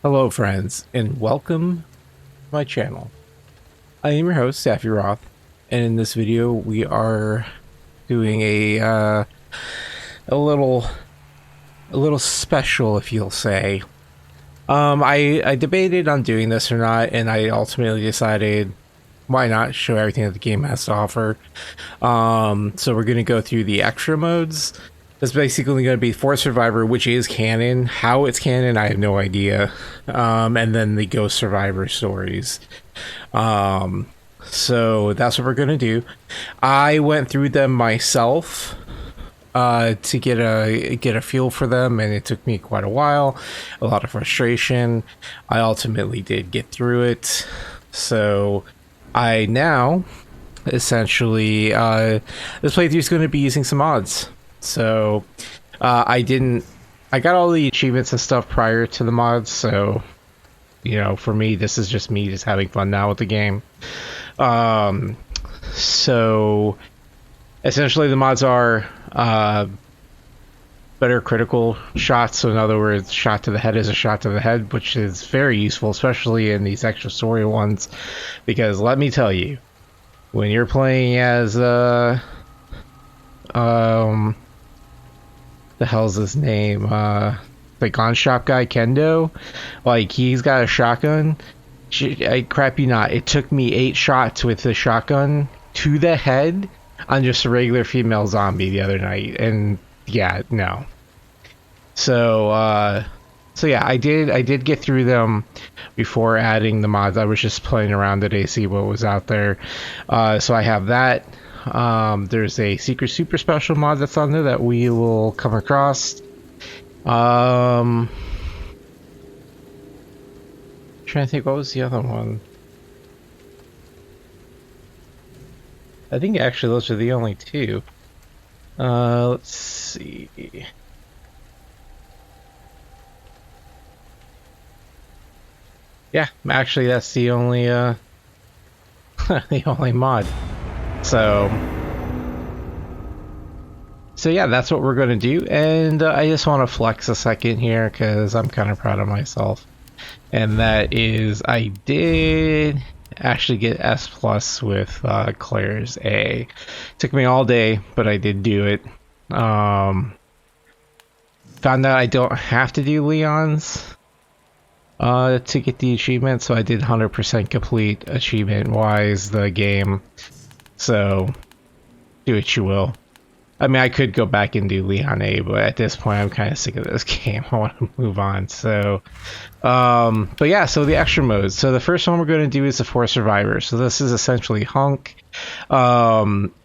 Hello friends, and welcome to my channel. I am your host, Saffy Roth, and in this video we are doing a little special, if you'll say. I debated on doing this or not, and I ultimately decided why not show everything that the game has to offer. So we're going to go through the extra modes. It's basically going to be for Survivor, which is canon. How it's canon, I have no idea. And then the Ghost Survivor stories. So that's what we're going to do. I went through them myself to get a feel for them, and it took me quite a while, a lot of frustration. I ultimately did get through it. So I now essentially this playthrough is going to be using some mods. So I got all the achievements and stuff prior to the mods, so for me this is just me having fun now with the game. So essentially the mods are better critical shots. So in other words, shot to the head is a shot to the head, which is very useful, especially in these extra story ones, because let me tell you, when you're playing as the hell's his name? The gun shop guy, Kendo. Like, he's got a shotgun. I crap you not. It took me 8 shots with the shotgun to the head on just a regular female zombie the other night. And yeah, no. So yeah, I did get through them before adding the mods. I was just playing around today, see what was out there. So I have that. There's a secret super special mod that's on there that we will come across. Trying to think, what was the other one? I think actually those are the only two. Let's see. Yeah, actually that's the only the only mod. So yeah, that's what we're going to do, and I just want to flex a second here because I'm kind of proud of myself, and that is I did actually get S plus with Claire's A. Took me all day, but I did do it. Found out I don't have to do Leon's to get the achievement, so I did 100% complete achievement wise the game. So do what you will. I mean, I could go back and do Leon A, but at this point I'm kind of sick of this game. I want to move on. So but yeah, so the extra modes. So the first one we're going to do is the For Survivor. So this is essentially Hunk.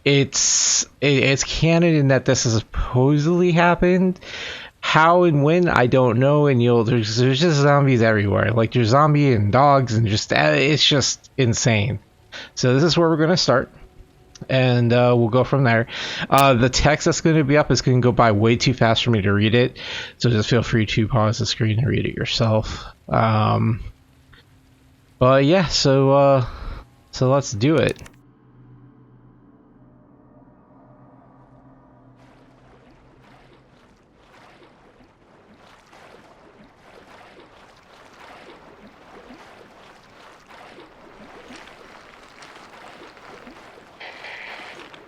It's canon in that this has supposedly happened. How and when, I don't know. And there's just zombies everywhere. Like, there's zombie and dogs and just it's just insane. So this is where we're going to start, and we'll go from there. The text that's going to be up is going to go by way too fast for me to read it, so just feel free to pause the screen and read it yourself. But yeah, so let's do it.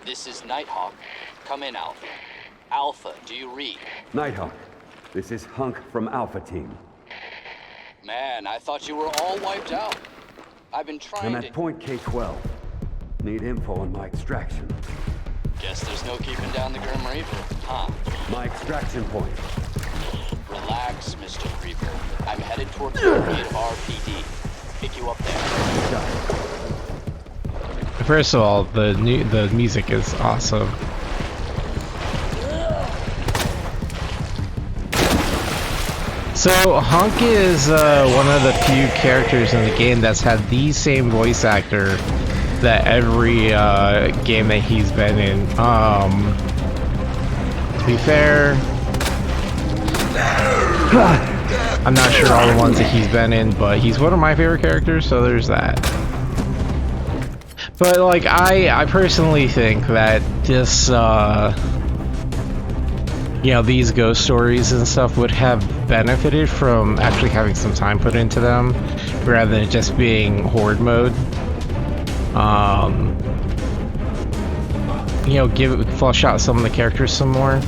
This is Nighthawk. Come in, Alpha. Alpha, do you read? Nighthawk, this is Hunk from Alpha Team. Man, I thought you were all wiped out. I've been trying I'm at point K-12. Need info on my extraction. Guess there's no keeping down the Grim Reaper, huh? My extraction point. Relax, Mr. Reaper. I'm headed toward the immediate RPD. Pick you up there. Got it. First of all, the music is awesome. So Hunk is one of the few characters in the game that's had the same voice actor that every game that he's been in. To be fair, I'm not sure all the ones that he's been in, but he's one of my favorite characters, so there's that. But like, I personally think that this you know, these ghost stories and stuff would have benefited from actually having some time put into them rather than just being horde mode. You know, flesh out some of the characters some more,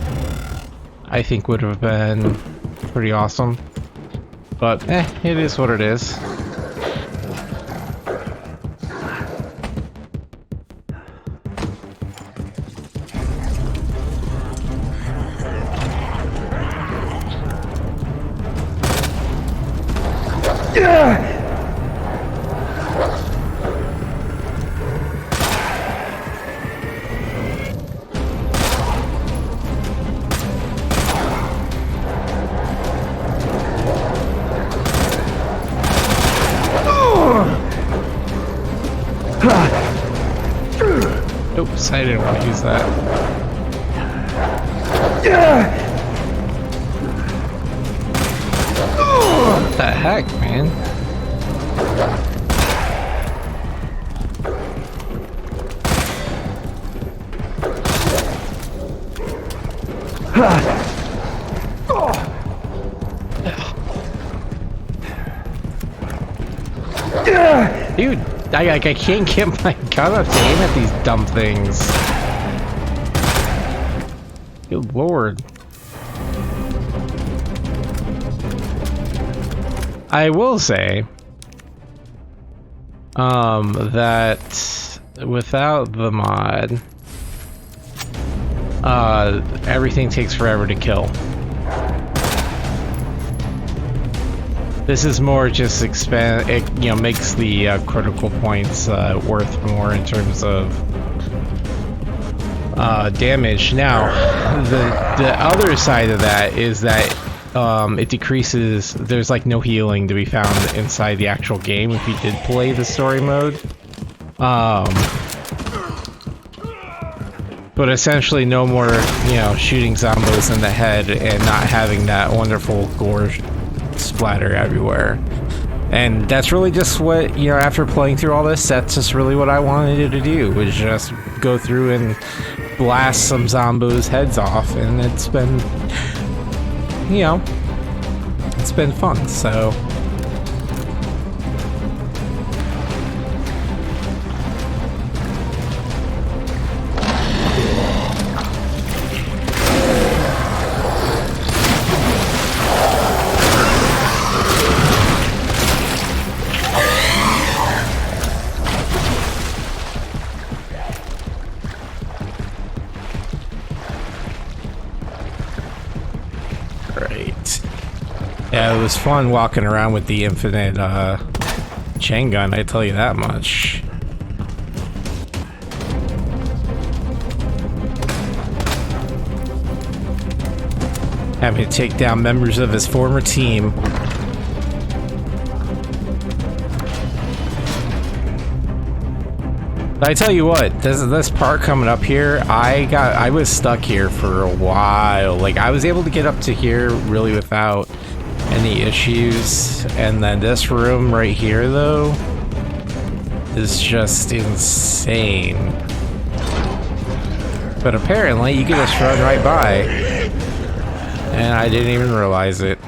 I think would have been pretty awesome. But it is what it is. Oops, I didn't want to use that. What the heck, man? Dude, I can't get my gun up to aim at these dumb things. Good lord. I will say that without the mod, everything takes forever to kill. This is more just you know, makes the critical points worth more in terms of damage. Now, the other side of that is that it decreases. There's like no healing to be found inside the actual game if you did play the story mode. But essentially, no more, you know, shooting zombos in the head and not having that wonderful gore splatter everywhere. And that's really just what, you know, after playing through all this, that's just really what I wanted it to do, was just go through and blast some zombos' heads off, and it's been, you know, it's been fun, so. Yeah, it was fun walking around with the infinite chain gun, I tell you that much. Having to take down members of his former team. But I tell you what, this part coming up here, I was stuck here for a while. Like, I was able to get up to here really without any issues, and then this room right here though is just insane. But apparently you can just run right by, and I didn't even realize it.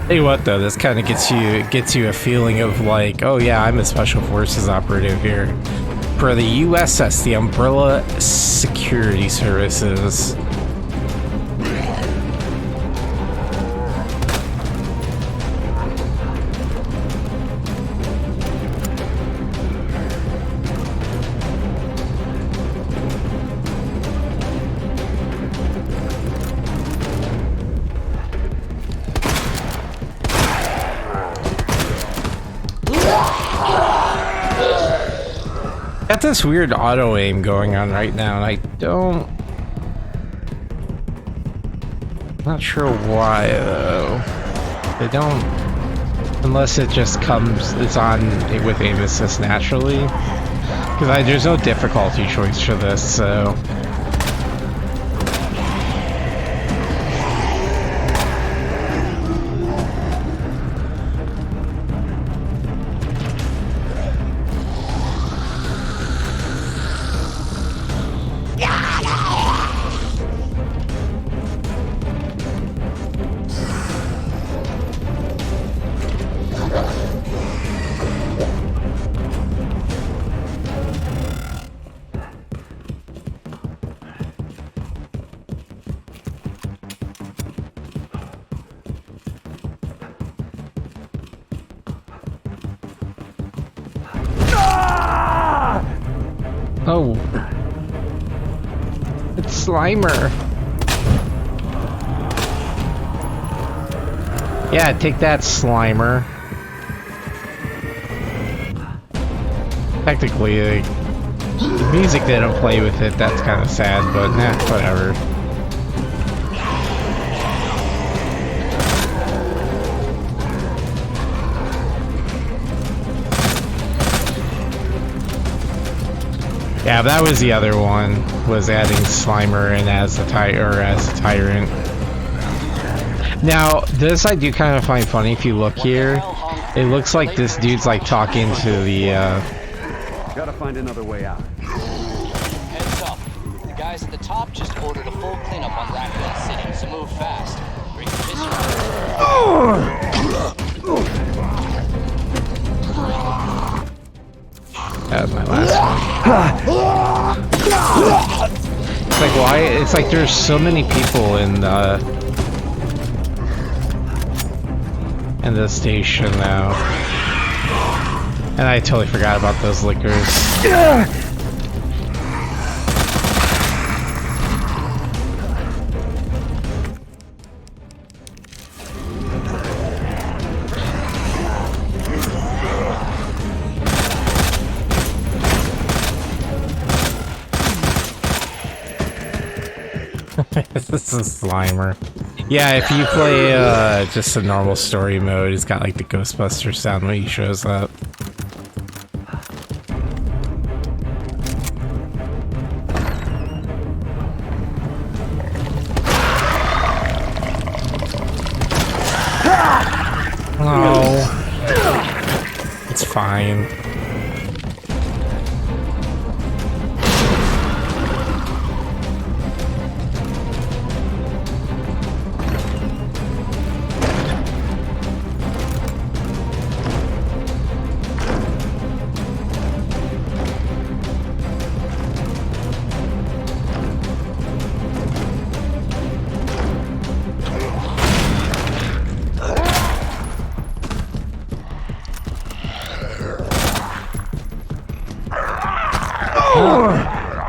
Tell you what though, this kind of gets you a feeling of like, oh yeah, I'm a special forces operative here for the USS, the Umbrella Security Services. Got this weird auto aim going on right now, and I'm not sure why though. Unless it just comes, it's on with aim assist naturally. Because there's no difficulty choice for this, so... Oh. It's Slimer. Yeah, take that, Slimer. Technically, the music didn't play with it, that's kind of sad, but nah, whatever. Yeah, that was the other one, was adding Slimer in as a tyrant. Now, this I do kind of find funny if you look here. It looks like this dude's like talking to the Gotta find another way out. Heads up. The guys at the top just ordered a full cleanup on Raccoon City, so move fast. Bring the That was my last one. It's like, why? It's like there's so many people in the station now. And I totally forgot about those liquors. This is Slimer. Yeah, if you play just a normal story mode, it's got like the Ghostbuster sound when he shows up. Oh, it's fine.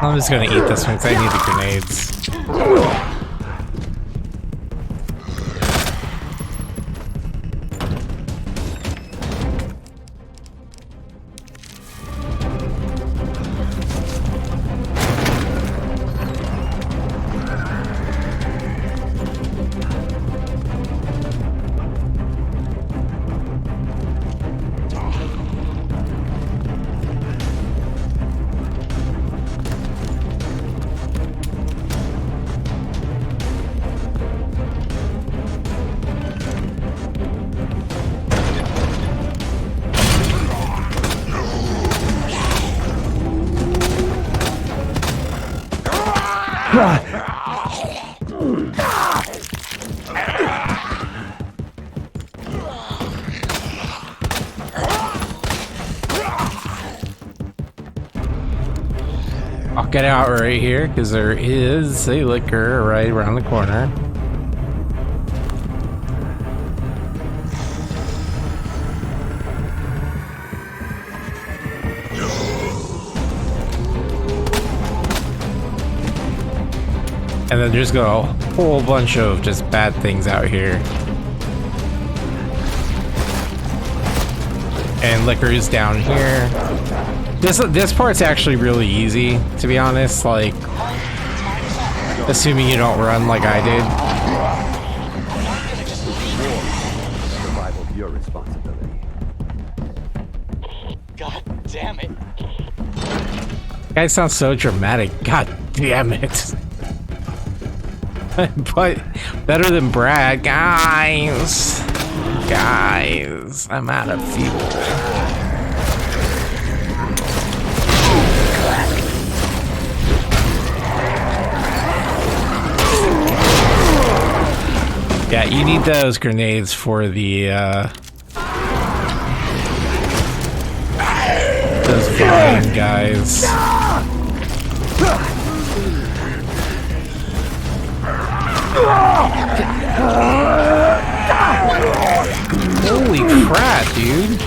I'm just gonna eat this one because I need the grenades. I'll get out right here because there is a liquor right around the corner. And then there's got a whole bunch of just bad things out here. And liquor's down here. This part's actually really easy, to be honest, like, assuming you don't run like I did. Survival's your responsibility. God damn it. Guy sounds so dramatic. God damn it. But better than Brad. Guys, I'm out of fuel. Yeah, you need those grenades for the those vine guys. Holy crap, dude.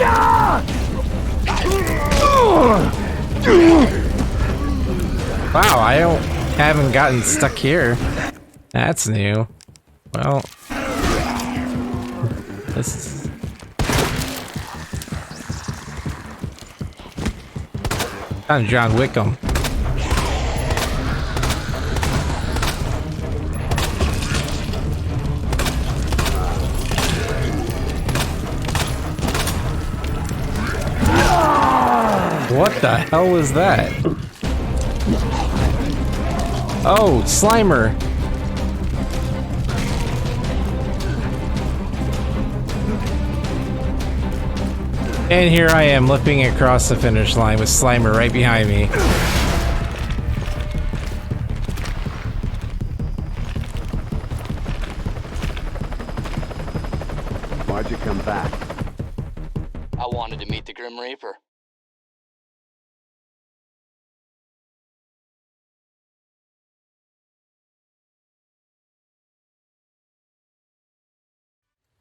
Wow, haven't gotten stuck here. That's new. Well, this is kind of John Wickham. What the hell was that? Oh, Slimer. And here I am, limping across the finish line with Slimer right behind me. Why'd you come back? I wanted to meet the Grim Reaper.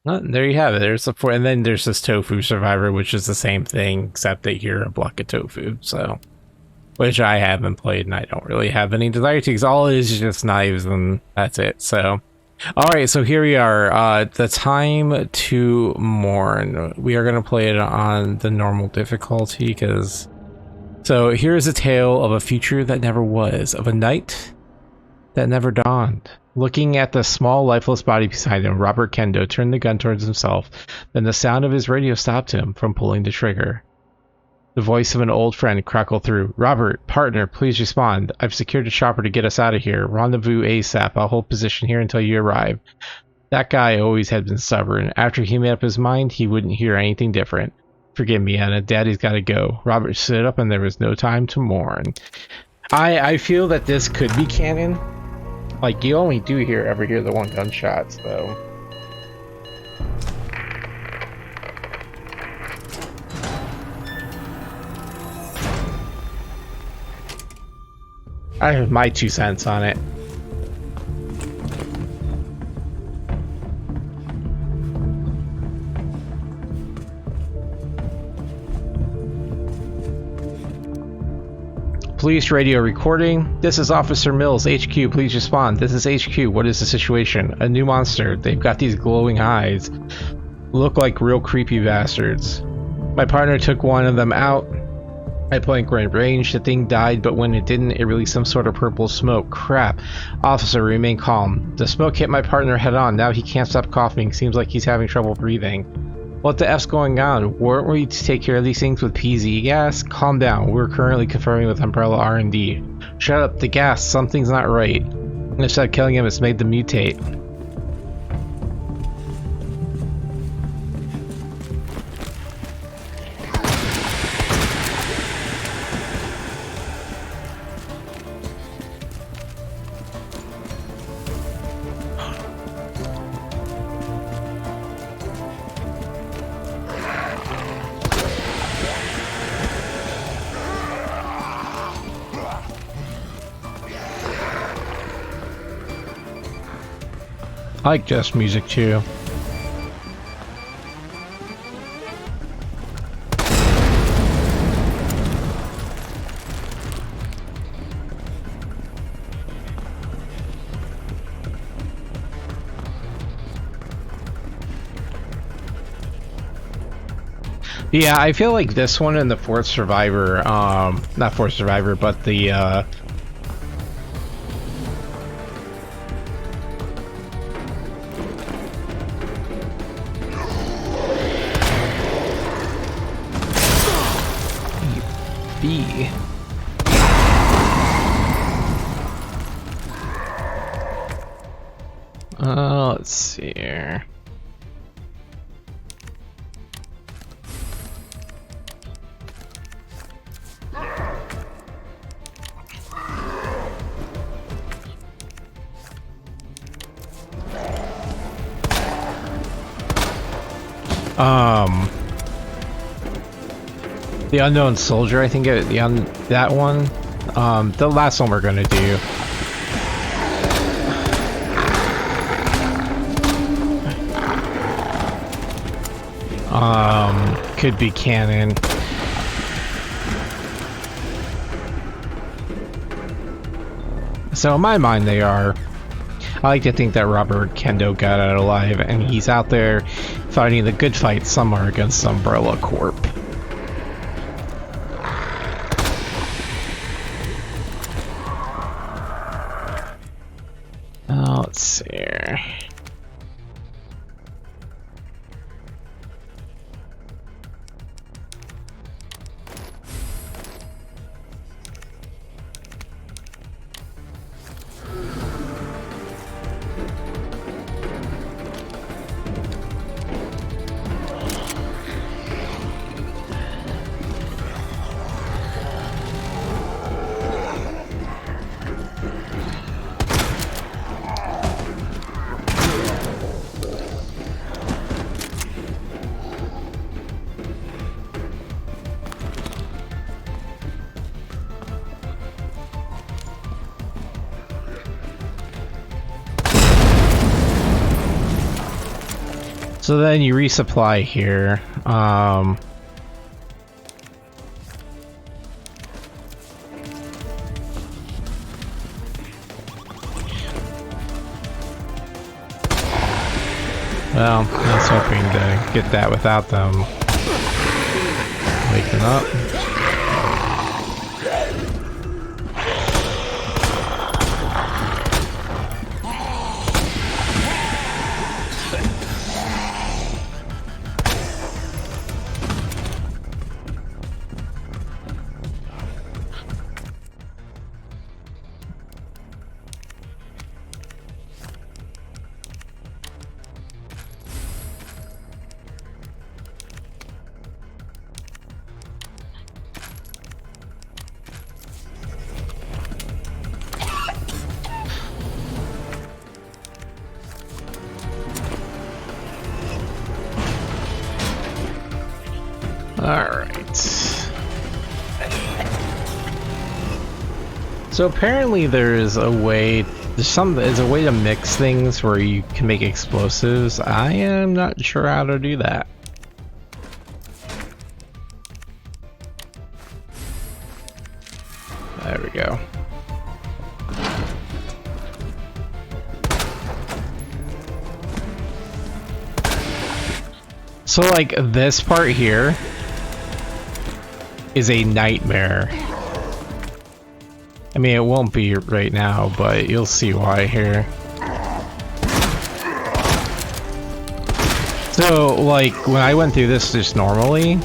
Well, there you have it. There's the four, and then there's this Tofu Survivor, which is the same thing, except that you're a block of tofu. So, which I haven't played, and I don't really have any desire to, because all it is just knives, and that's it. So, all right. So here we are. The time to mourn. We are gonna play it on the normal difficulty, because. So here's a tale of a future that never was, of a night that never dawned. Looking at the small, lifeless body beside him, Robert Kendo turned the gun towards himself. Then the sound of his radio stopped him from pulling the trigger. The voice of an old friend crackled through. "Robert, partner, please respond. I've secured a chopper to get us out of here. Rendezvous ASAP. I'll hold position here until you arrive." That guy always had been stubborn. After he made up his mind, he wouldn't hear anything different. "Forgive me, Anna. Daddy's got to go." Robert stood up, and there was no time to mourn. I feel that this could be canon. Like, you only do ever hear the one gunshots, though. I have my 2 cents on it. Police radio recording. "This is Officer Mills, HQ, please respond. This is HQ, what is the situation? A new monster. They've got these glowing eyes. Look like real creepy bastards. My partner took one of them out. I point blank range. The thing died, but when it didn't, it released some sort of purple smoke. Crap. Officer, remain calm. The smoke hit my partner head on. Now he can't stop coughing. Seems like he's having trouble breathing. What the F's going on? Weren't we to take care of these things with PZ gas? Calm down. We're currently confirming with Umbrella R&D. Shut up. The gas. Something's not right. Instead of killing him, it's made them mutate. I like jazz music too. Yeah, I feel like this one and the Fourth Survivor, not Fourth Survivor, but the Let's see here. The Unknown Soldier, I think that one. The last one we're gonna do. Could be canon. So in my mind they are. I like to think that Robert Kendo got out alive and he's out there fighting the good fight somewhere against Umbrella Corp. Let's see here. So then you resupply here. Well, I was hoping to get that without them waking up. Alright. So apparently there's a way to mix things where you can make explosives. I am not sure how to do that. There we go. So like this part here is a nightmare. I mean, it won't be right now, but you'll see why here. So, like, when I went through this just normally,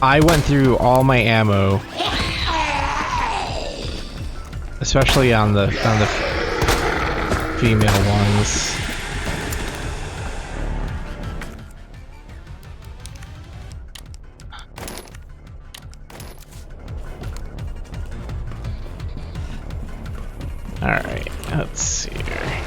I went through all my ammo, especially on the female ones. Alright, let's see here.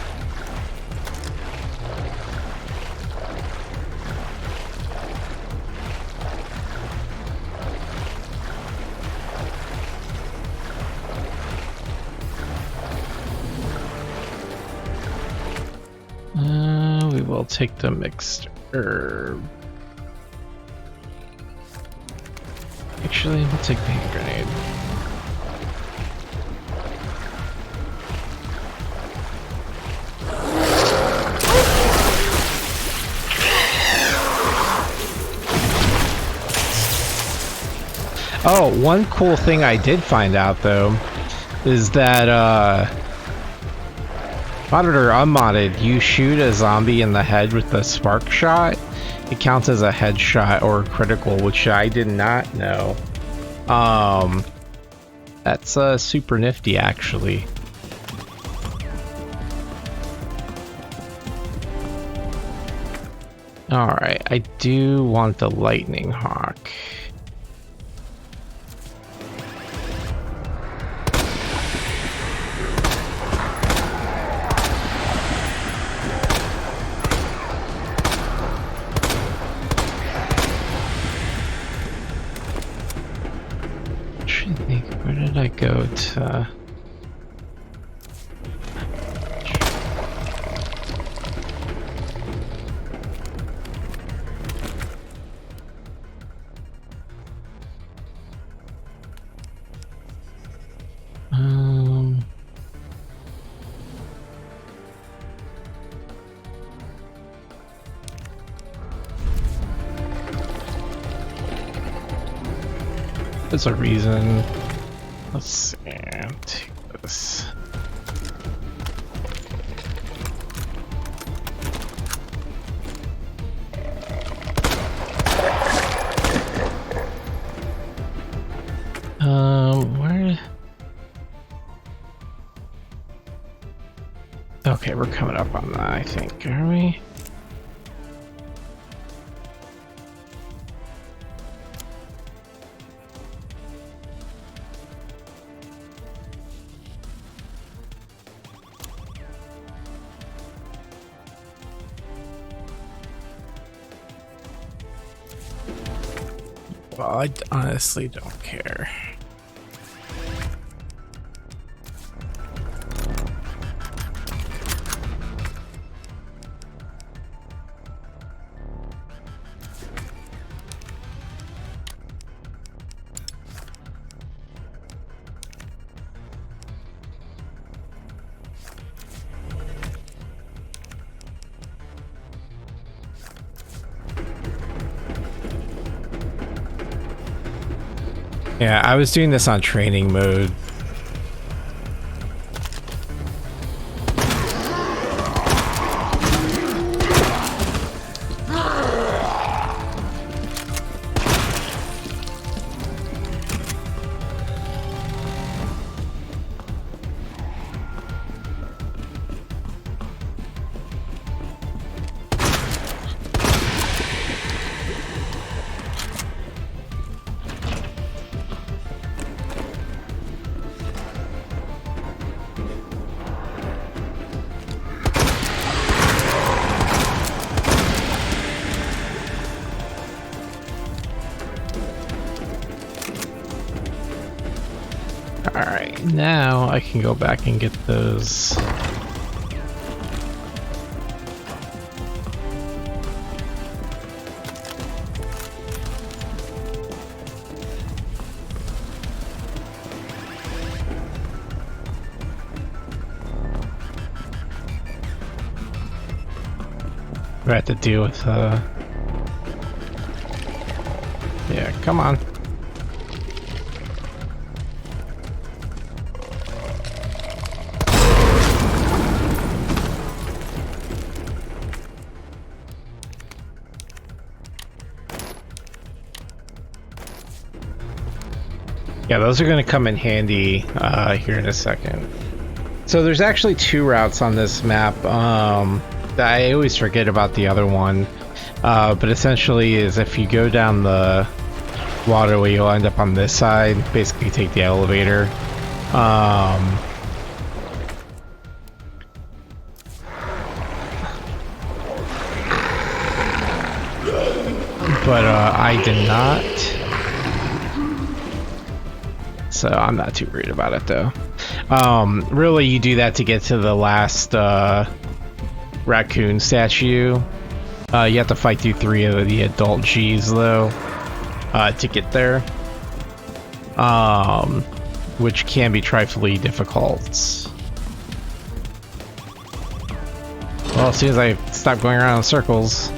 We will take the mixed herb. Actually, we'll take the hand grenade. Oh, one cool thing I did find out though is that modded or unmodded, you shoot a zombie in the head with the spark shot, it counts as a headshot or critical, which I did not know. That's super nifty actually. Alright, I do want the lightning hawk. Where did I go to? There's a reason. Let's see. Take this. Where? Okay, we're coming up on that, I think. Are we? Well, I honestly don't care. Yeah, I was doing this on training mode. Alright, now I can go back and get those. We have to deal with, yeah, come on. Yeah, those are going to come in handy here in a second. So there's actually two routes on this map. I always forget about the other one, but essentially is if you go down the waterway, you'll end up on this side. Basically, take the elevator. But I did not. So I'm not too worried about it though. Really, you do that to get to the last raccoon statue. You have to fight through 3 of the adult G's though to get there, which can be trifling difficult. Well, as soon as I stop going around in circles.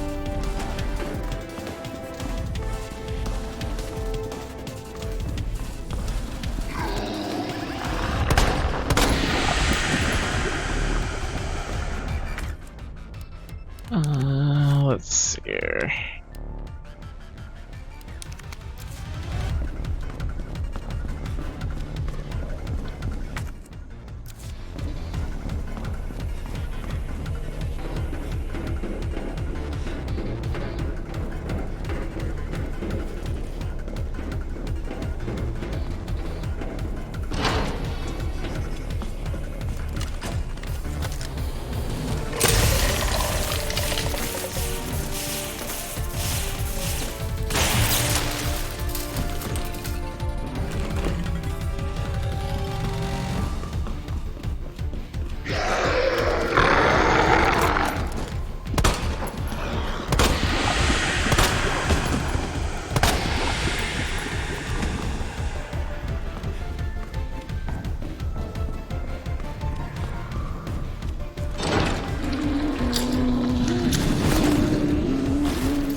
Let's see here.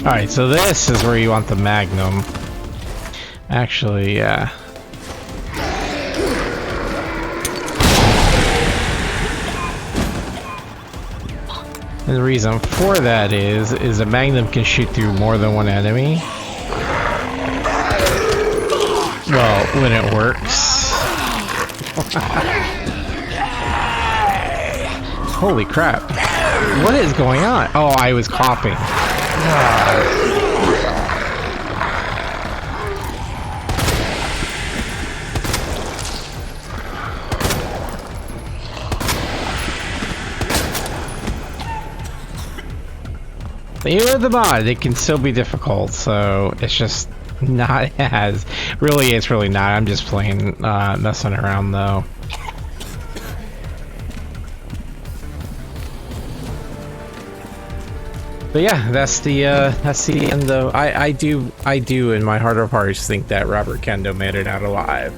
Alright, so this is where you want the Magnum. Actually, yeah. And the reason for that is a Magnum can shoot through more than one enemy. Well, when it works. Holy crap. What is going on? Oh, I was coughing. Even with the mod, it can still be difficult, so it's just not as... Really, it's really not. I'm just playing, messing around, though. But yeah, that's the end of... I do, in my heart of hearts, think that Robert Kendo made it out alive.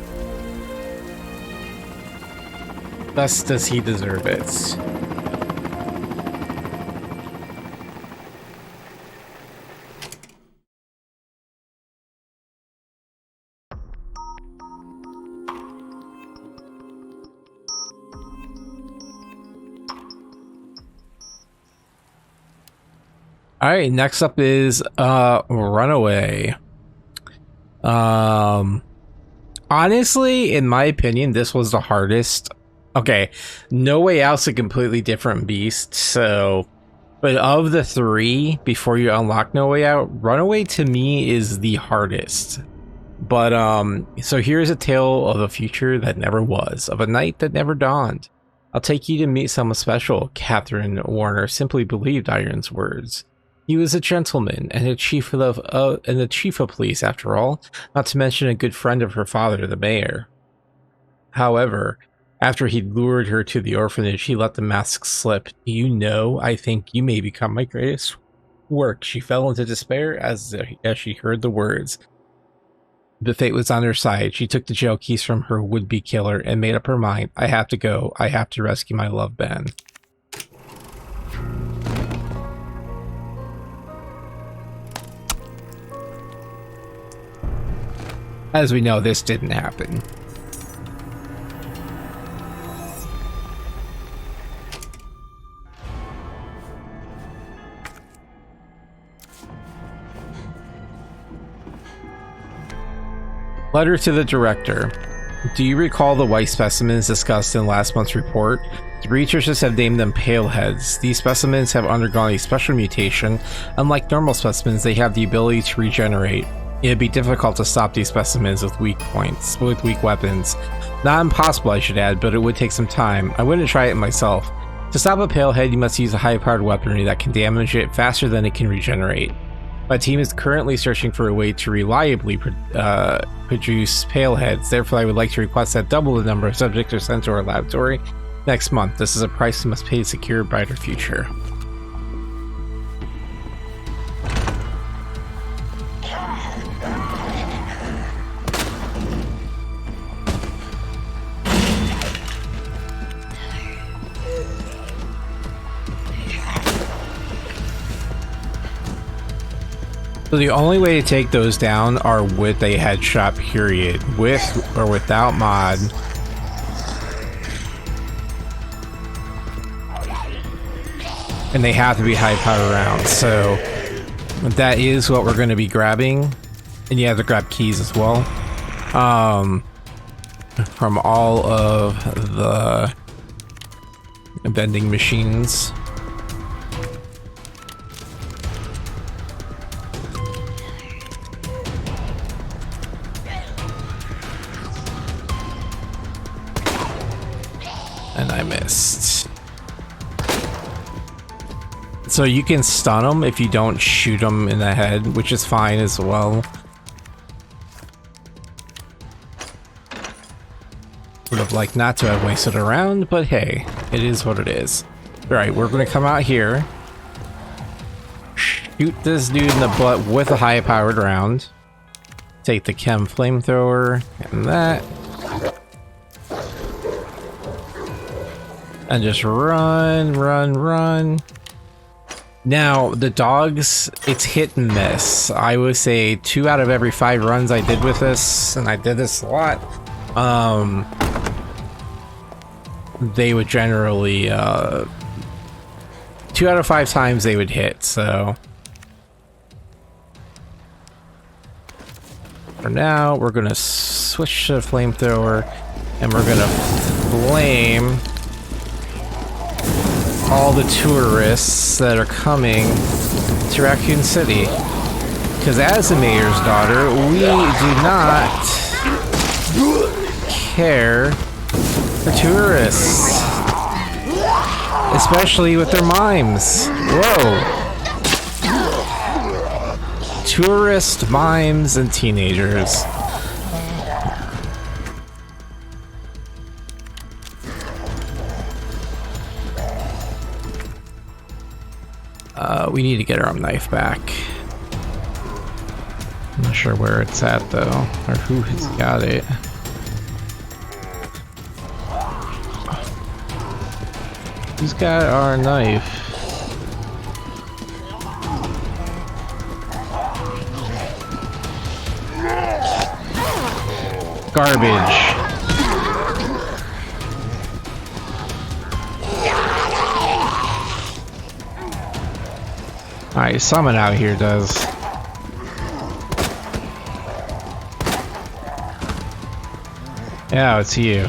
Thus does he deserve it. Alright, next up is Runaway. Honestly, in my opinion, this was the hardest. Okay, No Way Out's a completely different beast, so... But of the three, before you unlock No Way Out, Runaway to me is the hardest. But, so here's a tale of a future that never was, of a night that never dawned. I'll take you to meet someone special, Catherine Warner simply believed Iron's words. He was a gentleman and a chief of police, after all, not to mention a good friend of her father, the mayor. However, after he'd lured her to the orphanage, he let the mask slip. You know, I think you may become my greatest work. She fell into despair as she heard the words. But fate was on her side. She took the jail keys from her would-be killer and made up her mind. I have to go. I have to rescue my love, Ben. As we know, this didn't happen. Letter to the director. Do you recall the white specimens discussed in last month's report? The researchers have named them paleheads. These specimens have undergone a special mutation. Unlike normal specimens, they have the ability to regenerate. It'd be difficult to stop these specimens with weak weapons. Not impossible, I should add, but it would take some time. I wouldn't try it myself. To stop a palehead, you must use a high-powered weaponry that can damage it faster than it can regenerate. My team is currently searching for a way to reliably produce paleheads. Therefore, I would like to request that double the number of subjects are sent to our laboratory next month. This is a price we must pay to secure a brighter future. So the only way to take those down are with a headshot, period. With or without mod. And they have to be high power rounds, so that is what we're going to be grabbing. And you have to grab keys as well. From all of the vending machines. And I missed. So you can stun them if you don't shoot them in the head, which is fine as well. Would have liked not to have wasted a round, but hey, it is what it is. Alright, we're going to come out here. Shoot this dude in the butt with a high-powered round. Take the chem flamethrower and that. And just run, run, run. Now, the dogs, it's hit and miss. I would say 2 out of every 5 runs I did with this, and I did this a lot, they would generally, 2 out of 5 times they would hit, so... For now, we're gonna switch to Flamethrower, and we're gonna flame all the tourists that are coming to Raccoon City. Because as the mayor's daughter, we do not care for tourists. Especially with their mimes. Whoa. Tourist, mimes, and teenagers. We need to get our knife back. I'm not sure where it's at though, or who has got it. Who's got our knife? Garbage. Alright, someone out here does. Yeah, it's you.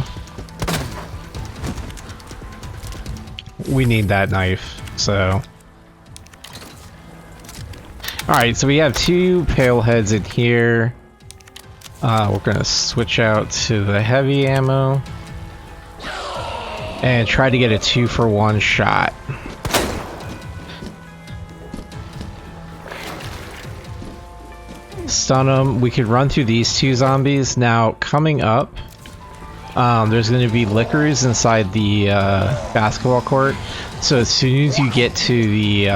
We need that knife, so... Alright, so we have 2 pale heads in here. We're gonna switch out to the heavy ammo. And try to get a 2-for-1 shot. Stun them. We could run through these 2 zombies. Now, coming up, there's going to be liquors inside the basketball court. So as soon as you get to the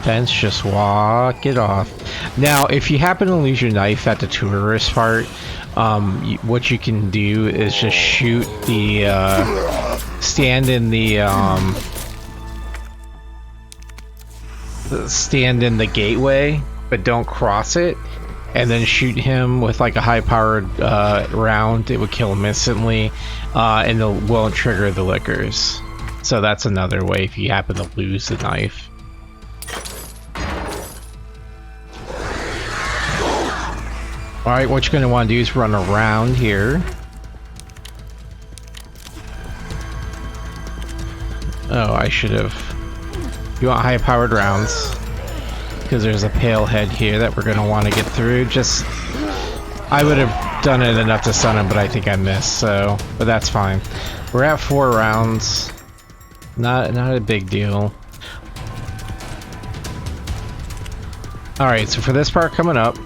fence, just walk it off. Now, if you happen to lose your knife at the tourist part, what you can do is just shoot the stand in the gateway, but don't cross it, and then shoot him with like a high-powered round. It would kill him instantly, and it won't trigger the liquors. So that's another way if you happen to lose the knife. Alright, what you're going to want to do is run around here. Oh, I should have... You want high-powered rounds. Because there's a pale head here that we're going to want to get through. Just... I would have done it enough to stun him, but I think I missed, so... But that's fine. We're at 4 rounds. Not a big deal. Alright, so for this part coming up,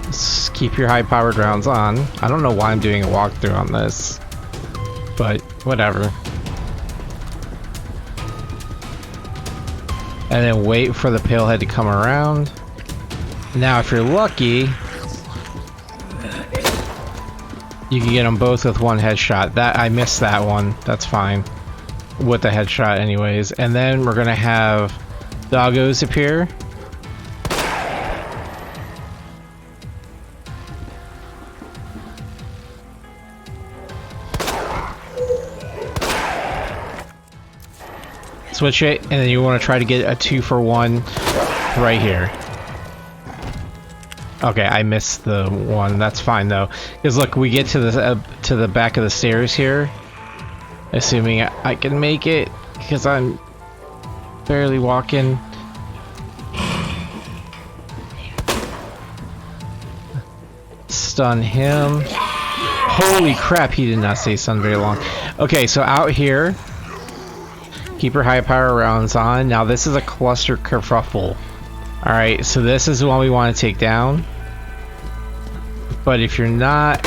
let's keep your high-powered rounds on. I don't know why I'm doing a walkthrough on this, but whatever. And then wait for the pale head to come around. Now, if you're lucky, you can get them both with 1 headshot. That I missed that one. That's fine. With the headshot anyways. And then we're gonna have doggos appear. Switch it, and then you want to try to get a 2-for-1 right here. Okay, I missed the one. That's fine though, because look, we get to the back of the stairs here, assuming I can make it, because I'm barely walking. Stun him. Holy crap, he did not stay stunned very long. Okay, so out here. Keep your high power rounds on. Now this is a cluster kerfuffle. Alright, so this is the one we want to take down. But if you're not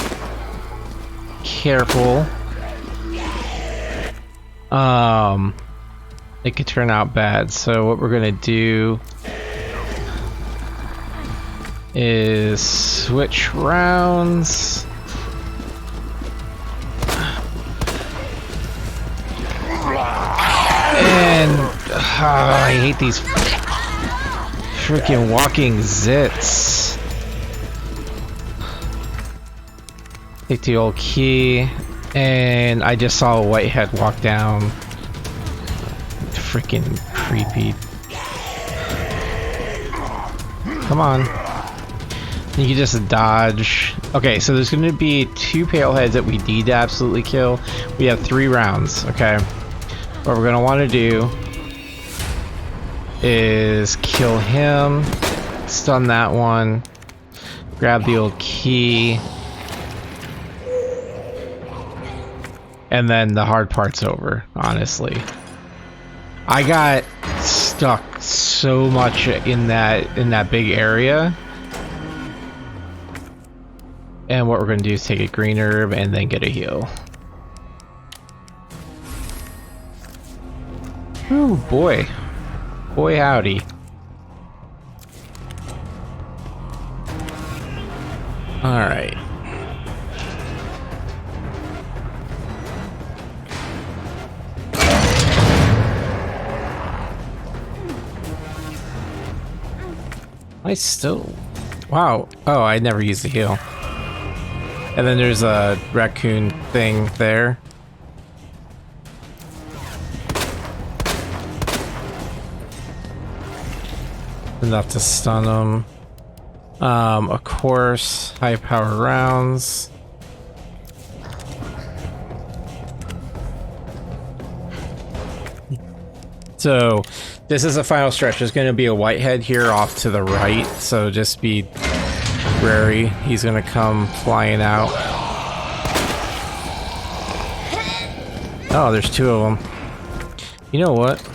careful, it could turn out bad. So what we're gonna do is switch rounds. And I hate these freaking walking zits. Take the old key, and I just saw a whitehead walk down. Freaking creepy. Come on. You can just dodge. Okay, so there's going to be 2 pale heads that we need to absolutely kill. We have 3 rounds, okay? What we're going to want to do is kill him, stun that one, grab the old key, and then the hard part's over, honestly. I got stuck so much in that big area. And what we're going to do is take a green herb and then get a heal. Ooh, boy. Boy howdy. Alright. I still... Wow. Oh, I never used the heal. And then there's a raccoon thing there. Enough to stun him. Of course, high power rounds. So, this is a final stretch. There's going to be a whitehead here off to the right, so just be wary. He's going to come flying out. Oh, there's 2 of them. You know what?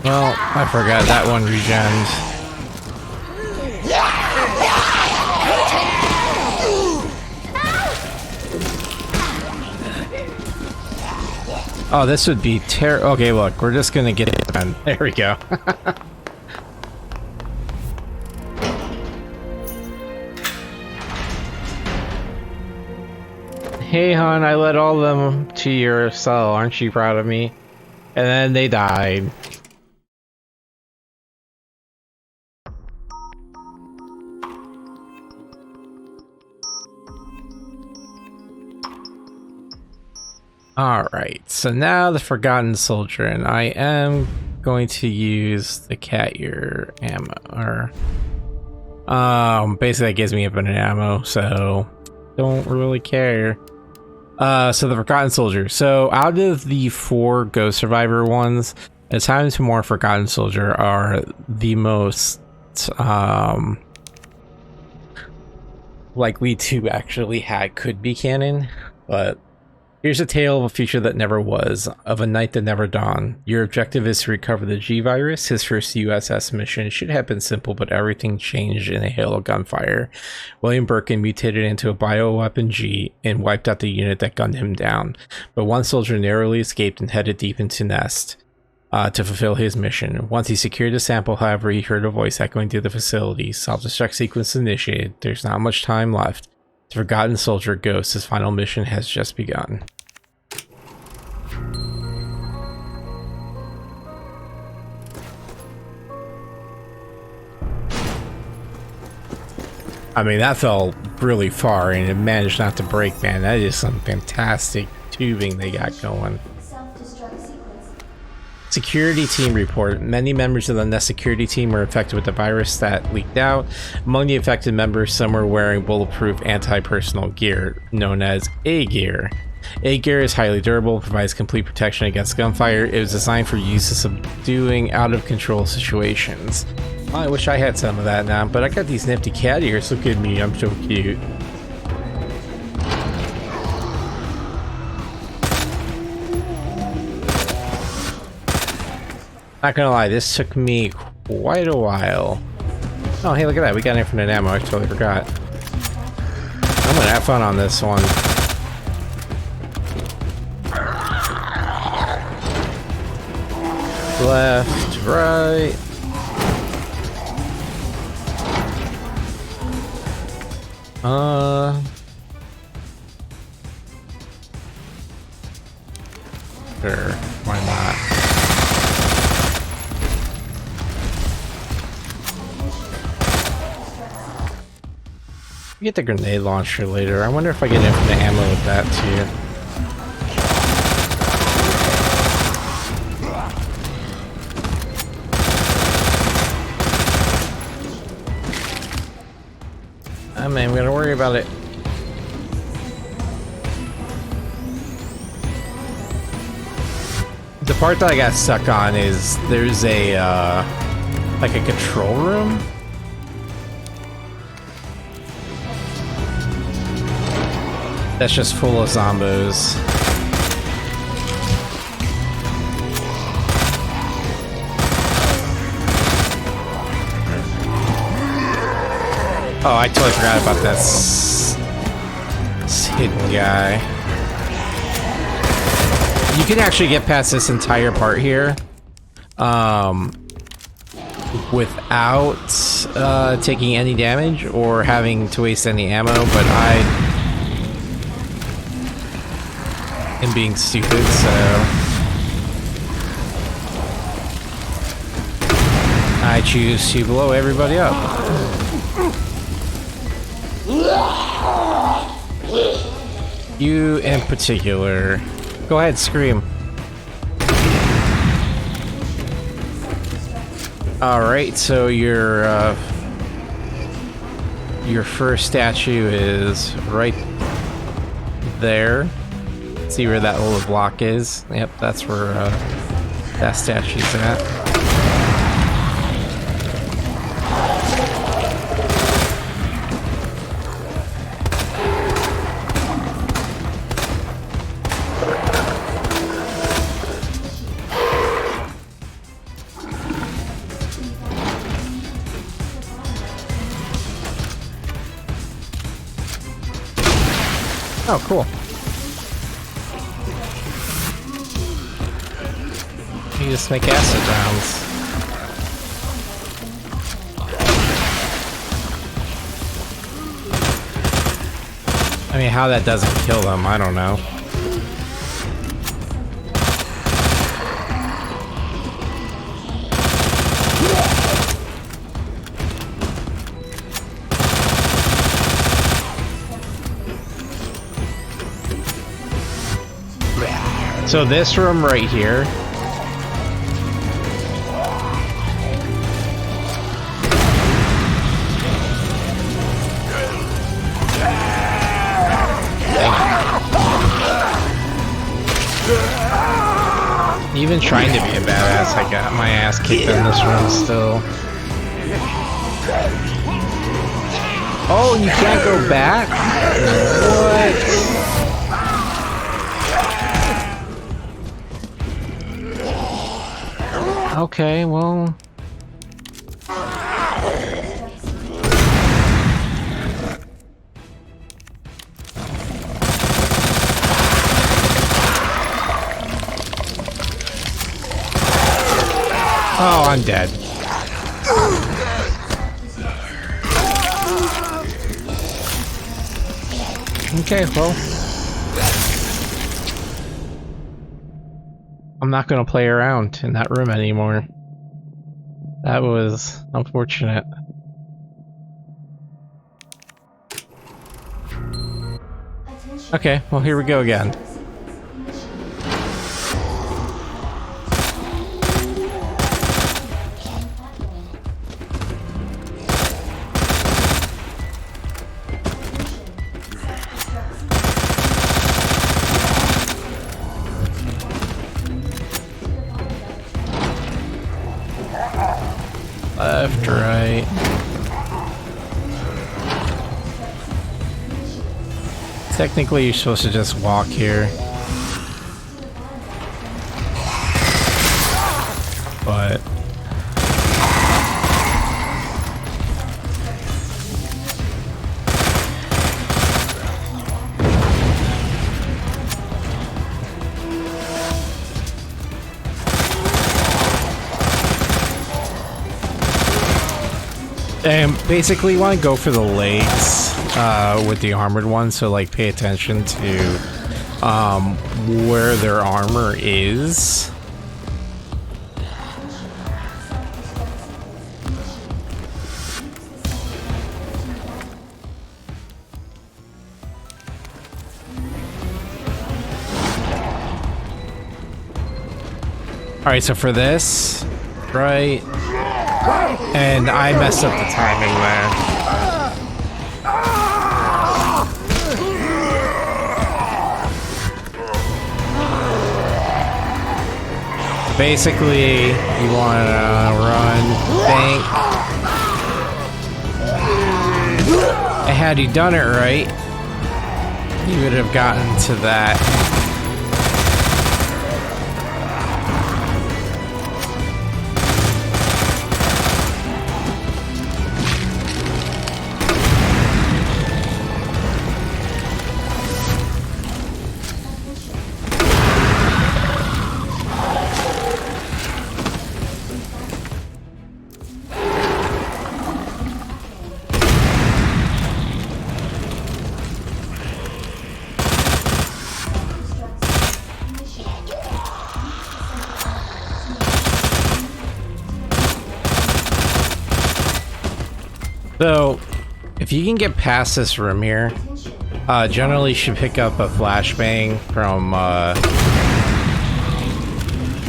Well, I forgot that one regens. Oh, this would be okay, look, we're just gonna get it done. There we go. Hey, hon, I led all of them to your cell. Aren't you proud of me? And then they died. Alright, so now the Forgotten Soldier, and I am going to use the cat ear ammo, or basically that gives me a bit of ammo, so don't really care. So the Forgotten Soldier. So out of the 4 Ghost Survivor ones, the times more Forgotten Soldier are the most likely to actually could be canon, but here's a tale of a future that never was, of a night that never dawned. Your objective is to recover the G-Virus. His first USS mission should have been simple, but everything changed in a hail of gunfire. William Birkin mutated into a bioweapon G and wiped out the unit that gunned him down. But one soldier narrowly escaped and headed deep into Nest to fulfill his mission. Once he secured the sample, however, he heard a voice echoing through the facility. Self-destruct sequence initiated. There's not much time left. The Forgotten Soldier Ghost, his final mission has just begun. I mean, that fell really far and it managed not to break, man. That is some fantastic tubing they got going. Security team report. Many members of the Nest security team were infected with the virus that leaked out. Among the affected members, some were wearing bulletproof anti-personal gear, known as A-gear. A-gear is highly durable and provides complete protection against gunfire. It was designed for use in subduing out-of-control situations. I wish I had some of that now, but I got these nifty cat ears. Look at me, I'm so cute. Not gonna lie, this took me quite a while. Oh, hey, look at that. We got infinite ammo. I totally forgot. I'm gonna have fun on this one. Left, right. Sure, why not? Get the grenade launcher later. I wonder if I get infinite ammo with that too. I mean, I'm gonna worry about it. The part that I got stuck on is there's a like a control room. That's just full of zombos. Oh, I totally forgot about that hidden guy. You can actually get past this entire part here without taking any damage or having to waste any ammo, but I am being stupid, so I choose to blow everybody up. You in particular. Go ahead, scream. Alright, so your first statue is right there. See where that little block is? Yep, that's where that statue's at. Oh, cool. You just make acid rounds. I mean, how that doesn't kill them, I don't know. So this room right here. Even trying to be a badass, I got my ass kicked in this room still. Oh, you can't go back? What? Okay, well... Oh, I'm dead. Okay, well... I'm not gonna play around in that room anymore. That was unfortunate. Okay, well here we go again. Left, right. Technically, you're supposed to just walk here. But... And basically, you want to go for the legs with the armored one, so like pay attention to where their armor is. Alright, so for this, right, and I messed up the timing there. Basically, you want to run, bank, and had you done it right, you would have gotten to that. So, if you can get past this room here, generally you should pick up a flashbang from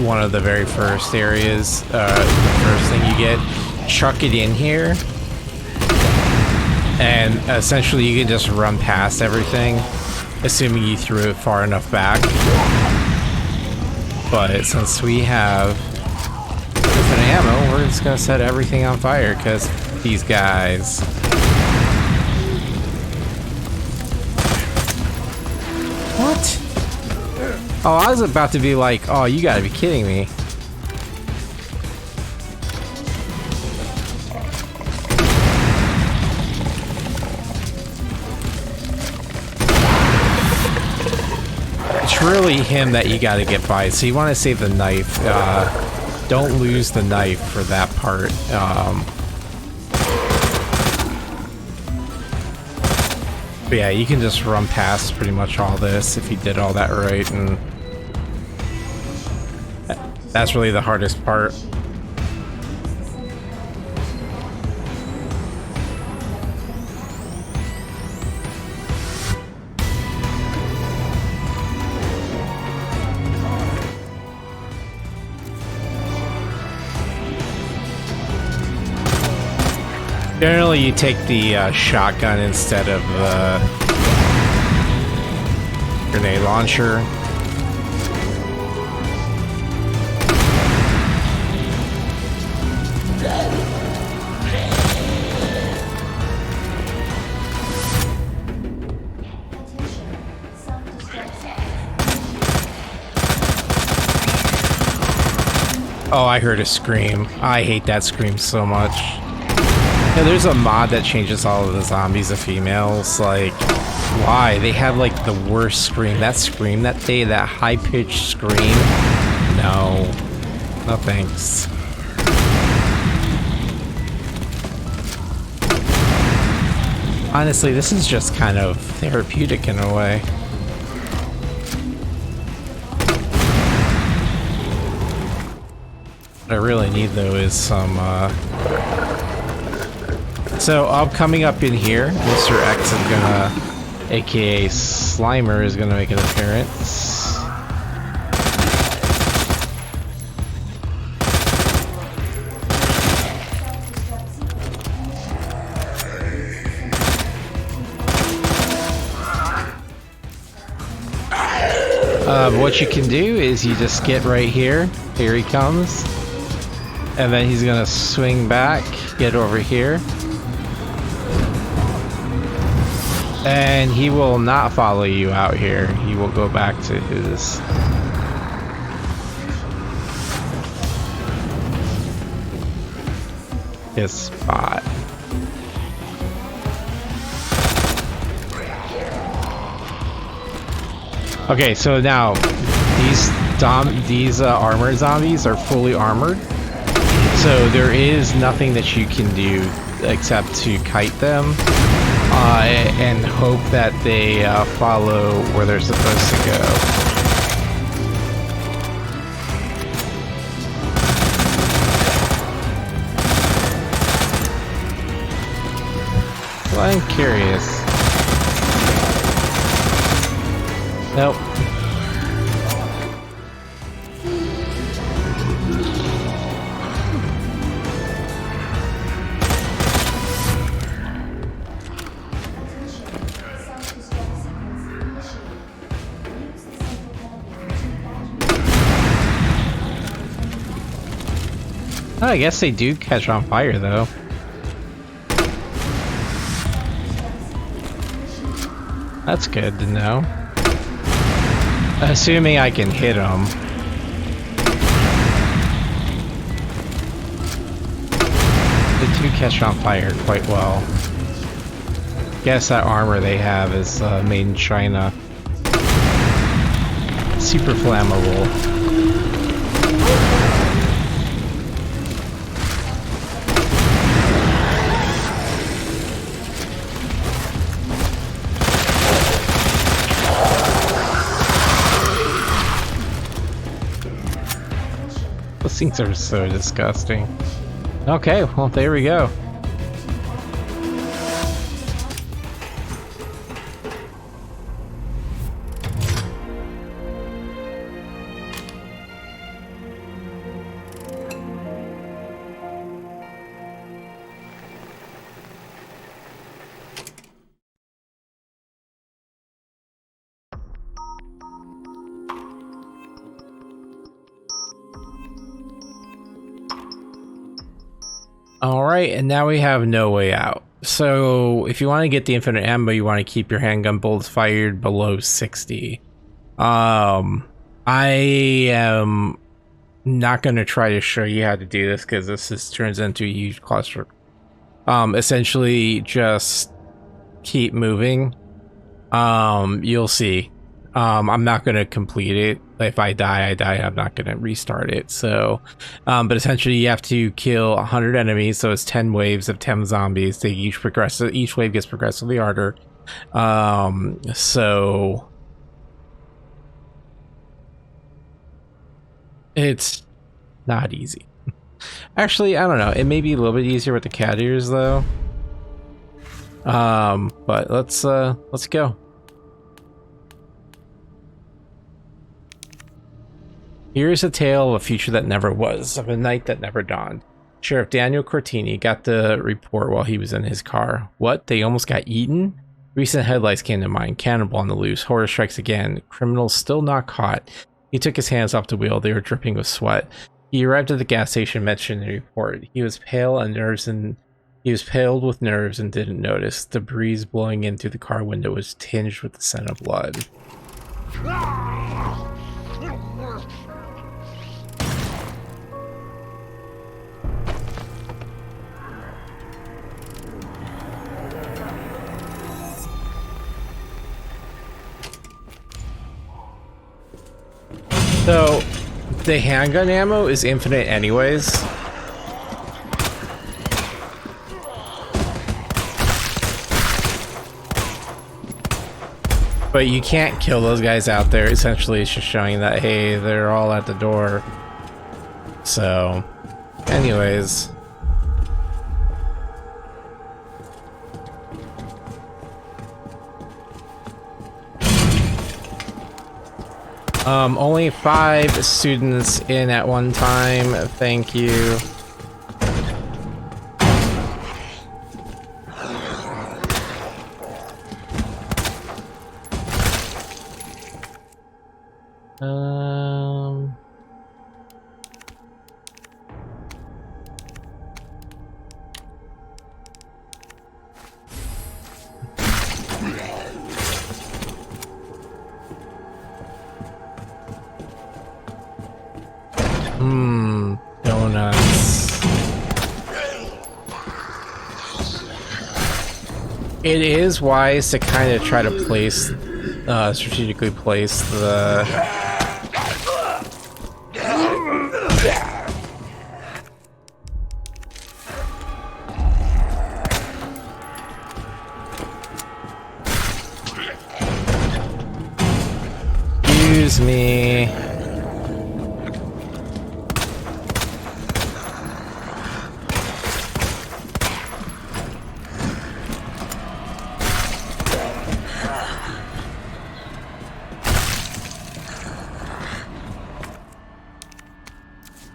one of the very first areas, the first thing you get, chuck it in here, and essentially you can just run past everything, assuming you threw it far enough back. But since we have infinite ammo, we're just gonna set everything on fire, because these guys. What? Oh, I was about to be like, oh, you gotta be kidding me. It's really him that you gotta get by, so you want to save the knife. Don't lose the knife for that part. But yeah, you can just run past pretty much all this if you did all that right, and that's really the hardest part. Generally, you take the shotgun instead of the grenade launcher. Oh, I heard a scream. I hate that scream so much. Yeah, there's a mod that changes all of the zombies to females. Like, why? They have like the worst scream. That scream that day, that high-pitched scream. No. No thanks. Honestly, this is just kind of therapeutic in a way. What I really need though is some so coming up in here, Mr. X is gonna, aka Slimer, is gonna make an appearance. What you can do is you just get right here. Here he comes. And then he's gonna swing back, get over here. And he will not follow you out here. He will go back to his spot. Okay, so now these armored zombies are fully armored. So there is nothing that you can do except to kite them. and hope that they follow where they're supposed to go. Well, I'm curious. Nope. Oh, I guess they do catch on fire, though. That's good to know. Assuming I can hit them. They do catch on fire quite well. Guess that armor they have is made in China. Super flammable. Those things are so disgusting. Okay, well, there we go. Alright, and now we have no way out. So, if you want to get the infinite ammo, you want to keep your handgun bullets fired below 60. I am not going to try to show you how to do this because this turns into a huge cluster. Essentially, just keep moving. You'll see. I'm not going to complete it. If I die, I die. I'm not going to restart it. So, but essentially you have to kill 100 enemies. So it's 10 waves of 10 zombies. They each wave gets progressively harder. So it's not easy. Actually, I don't know. It may be a little bit easier with the cat ears though. But let's go. Here's a tale of a future that never was, of a night that never dawned. Sheriff Daniel Cortini got the report while he was in his car. What? They almost got eaten? Recent headlights came to mind. Cannonball on the loose. Horror strikes again. Criminals still not caught. He took his hands off the wheel. They were dripping with sweat. He arrived at the gas station mentioned in the report. He was pale with nerves and didn't notice. The breeze blowing in through the car window was tinged with the scent of blood. So, the handgun ammo is infinite anyways. But you can't kill those guys out there. Essentially, it's just showing that, hey, they're all at the door. So, anyways. Only 5 students in at one time. Thank you. Donuts. It is wise to kind of try to place, strategically place the... Excuse me.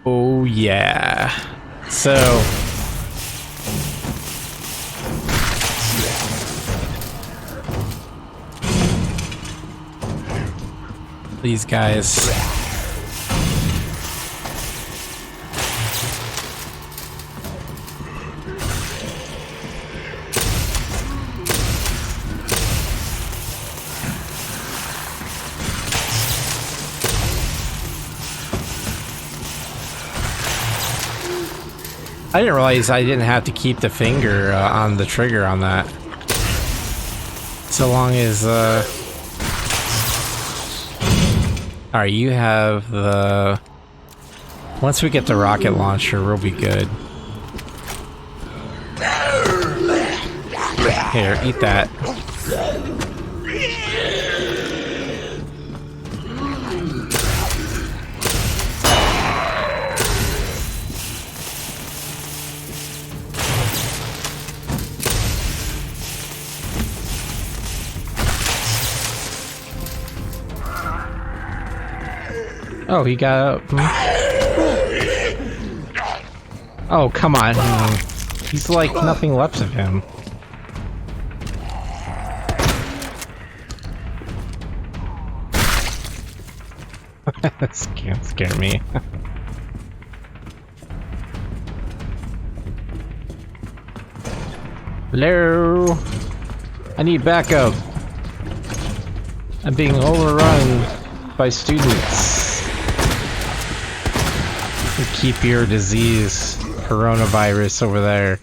Oh yeah. So these guys. I didn't realize I didn't have to keep the finger on the trigger on that. So long as, alright, you have the... Once we get the rocket launcher, we'll be good. Here, eat that. Oh, he got up. Oh, come on. He's like nothing left of him. That can't scare me. Hello? I need backup. I'm being overrun by students. Keep your disease, coronavirus, over there.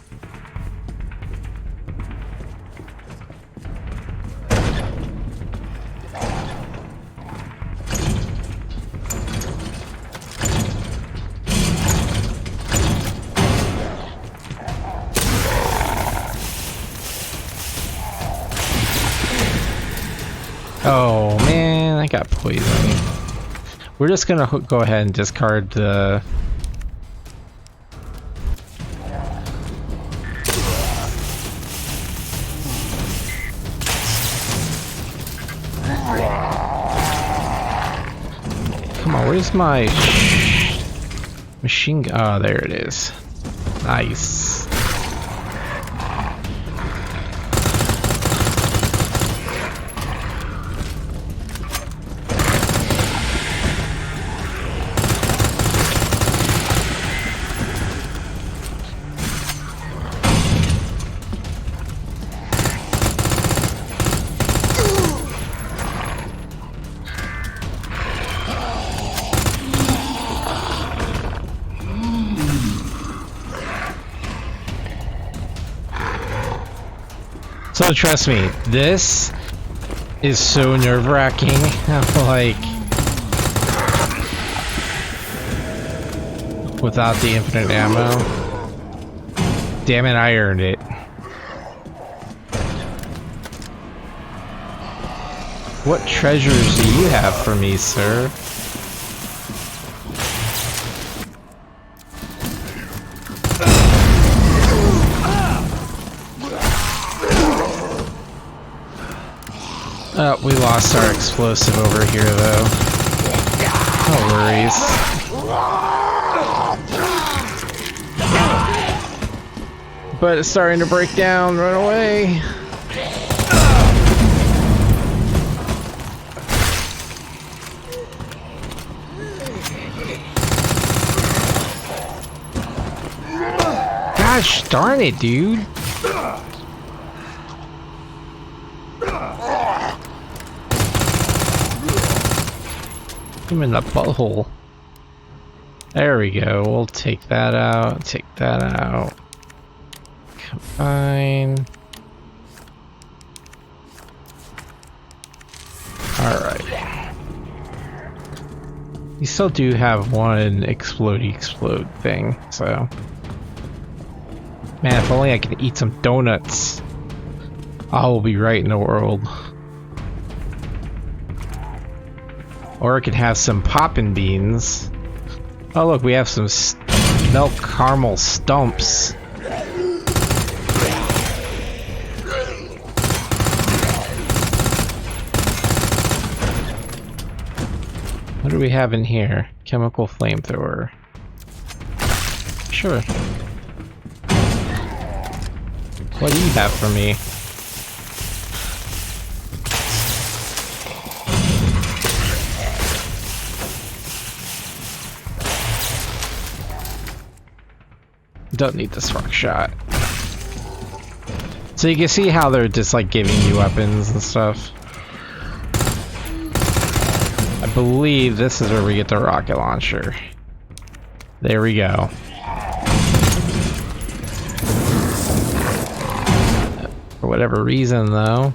Oh man, I got poisoned. We're just gonna go ahead and discard the... Come on, where's my machine gun? Oh, there it is. Nice. So trust me, this is so nerve-wracking. Like, without the infinite ammo. Damn it, I earned it. What treasures do you have for me, sir? Oh, we lost our explosive over here, though. No worries. But it's starting to break down. Run away. Gosh darn it, dude. Him in the butthole. There we go. We'll take that out. Take that out. Combine. Alright. You still do have one explode thing, so. Man, if only I could eat some donuts. I will be right in the world. Or it could have some poppin' beans. Oh look, we have some milk caramel stumps. What do we have in here? Chemical flamethrower. Sure. What do you have for me? Don't need the spark shot. So you can see how they're just like giving you weapons and stuff. I believe this is where we get the rocket launcher. There we go. For whatever reason though.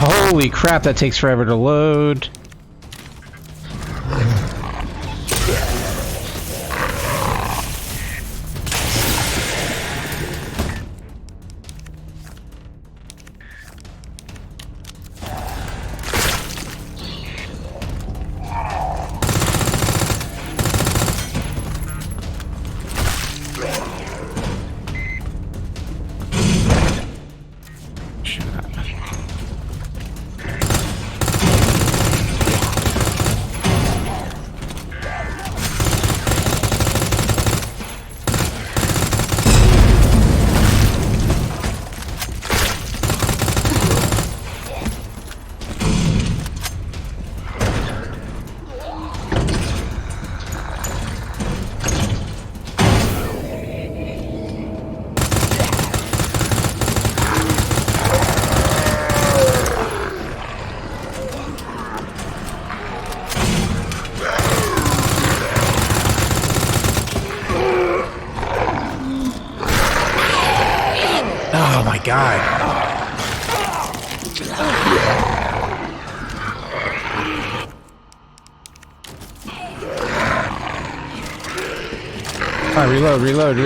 Holy crap, that takes forever to load. Oh my god. Alright, reload.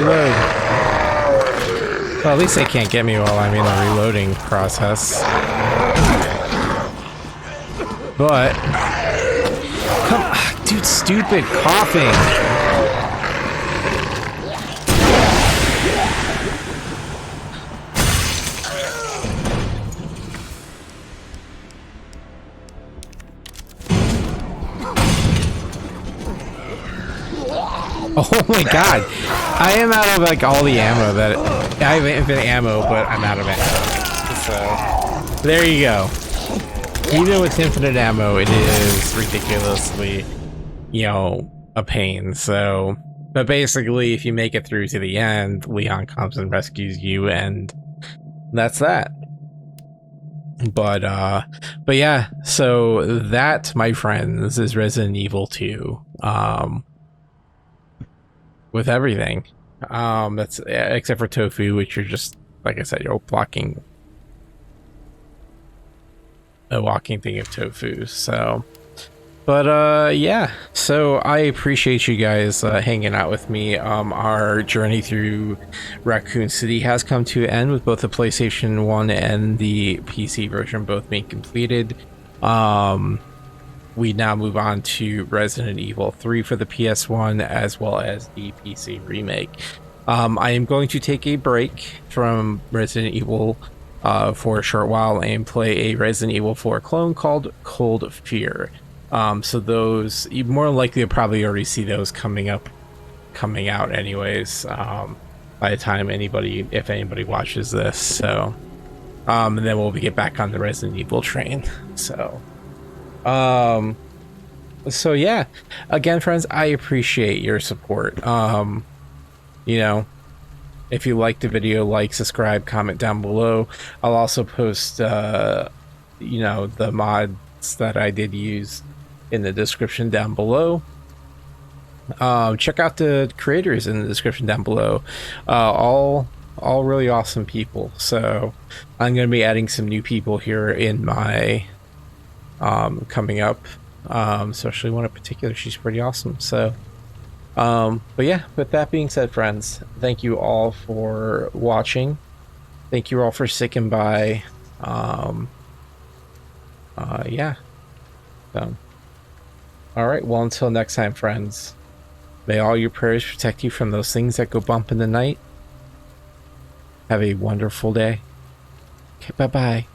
Well, at least they can't get me while I'm in the reloading process. But... Come on, dude, stupid coughing! Oh my god, I am out of like all the ammo that I have infinite ammo, but I'm out of ammo. So there you go. Even with infinite ammo, it is ridiculously, you know, a pain. So, but basically, if you make it through to the end, Leon comes and rescues you, and that's that. But yeah. So that, my friends, is Resident Evil 2. With everything, that's except for Tofu, which you're just, like I said, you're blocking a walking thing of tofu. So, but yeah, so I appreciate you guys hanging out with me. Our journey through Raccoon City has come to an end with both the PlayStation 1 and the PC version both being completed. We now move on to Resident Evil 3 for the PS1 as well as the PC remake. I am going to take a break from Resident Evil for a short while and play a Resident Evil 4 clone called Cold Fear. So those, you more likely to probably already see those coming out anyways, by the time if anybody watches this. So, and then we'll get back on the Resident Evil train. So yeah, again, friends, I appreciate your support. You know, if you liked the video, like, subscribe, comment down below. I'll also post, you know, the mods that I did use in the description down below. Check out the creators in the description down below. All really awesome people. So I'm going to be adding some new people here in my coming up especially one in particular. She's pretty awesome. So, but yeah, with that being said, friends, thank you all for watching. Thank you all for sticking by. Yeah. So, all right. Well, until next time, friends, may all your prayers protect you from those things that go bump in the night. Have a wonderful day. Okay, bye-bye.